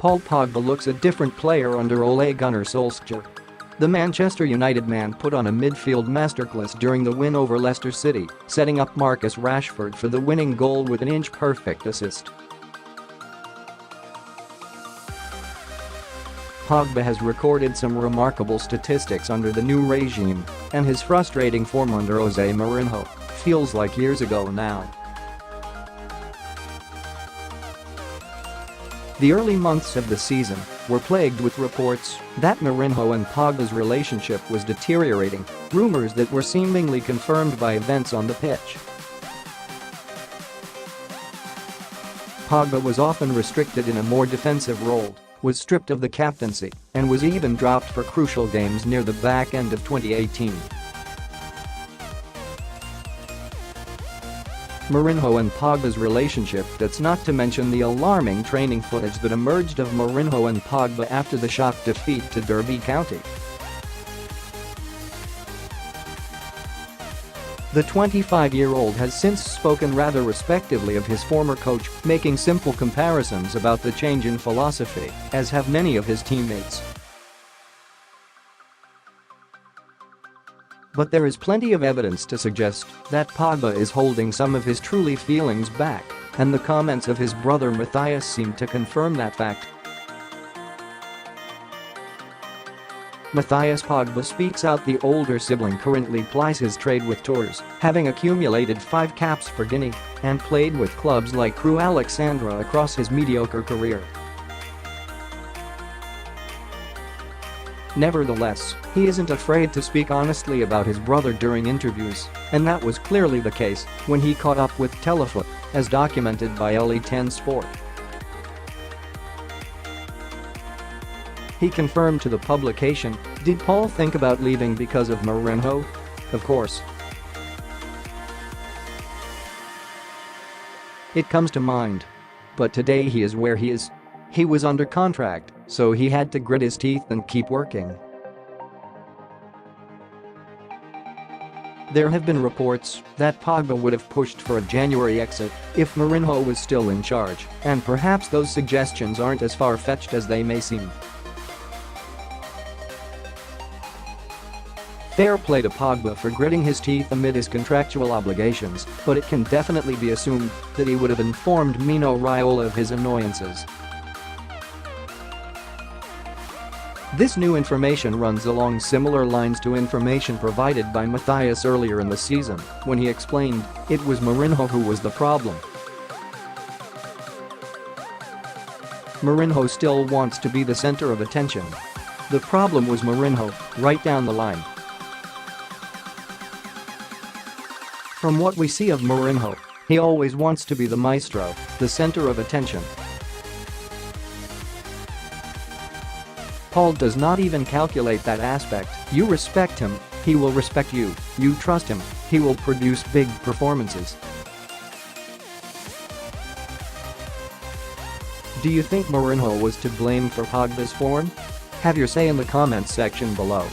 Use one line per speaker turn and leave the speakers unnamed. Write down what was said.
Paul Pogba looks a different player under Ole Gunnar Solskjaer. The Manchester United man put on a midfield masterclass during the win over Leicester City, setting up Marcus Rashford for the winning goal with an inch-perfect assist. Pogba has recorded some remarkable statistics under the new regime, and his frustrating form under Jose Mourinho feels like years ago now. The early months of the season were plagued with reports that Mourinho and Pogba's relationship was deteriorating, rumours that were seemingly confirmed by events on the pitch. Pogba was often restricted in a more defensive role, was stripped of the captaincy, and was even dropped for crucial games near the back end of 2018. Mourinho and Pogba's relationship, that's not to mention the alarming training footage that emerged of Mourinho and Pogba after the shock defeat to Derby County. The 25-year-old has since spoken rather respectively of his former coach, making simple comparisons about the change in philosophy, as have many of his teammates. But there is plenty of evidence to suggest that Pogba is holding some of his truly feelings back, and the comments of his brother Mathias seem to confirm that fact. Mathias Pogba speaks out. The older sibling currently plies his trade with tours, having accumulated 5 caps for Guinea and played with clubs like Crewe Alexandra across his mediocre career. Nevertheless, he isn't afraid to speak honestly about his brother during interviews, and that was clearly the case when he caught up with Telefoot, as documented by LE10 Sport. He confirmed to the publication, "Did Paul think about leaving because of Mourinho? Of course. It comes to mind. But today he is where he is. He was under contract, so he had to grit his teeth and keep working." There have been reports that Pogba would have pushed for a January exit if Mourinho was still in charge, and perhaps those suggestions aren't as far-fetched as they may seem. Fair play to Pogba for gritting his teeth amid his contractual obligations, but it can definitely be assumed that he would have informed Mino Raiola of his annoyances. This new information runs along similar lines to information provided by Mathias earlier in the season, when he explained it was Mourinho who was the problem. Mourinho still wants to be the center of attention. The problem was Mourinho, right down the line. From what we see of Mourinho, he always wants to be the maestro, the center of attention. Paul does not even calculate that aspect. You respect him, he will respect you. You trust him, he will produce big performances. Do you think Mourinho was to blame for Pogba's form? Have your say in the comments section below.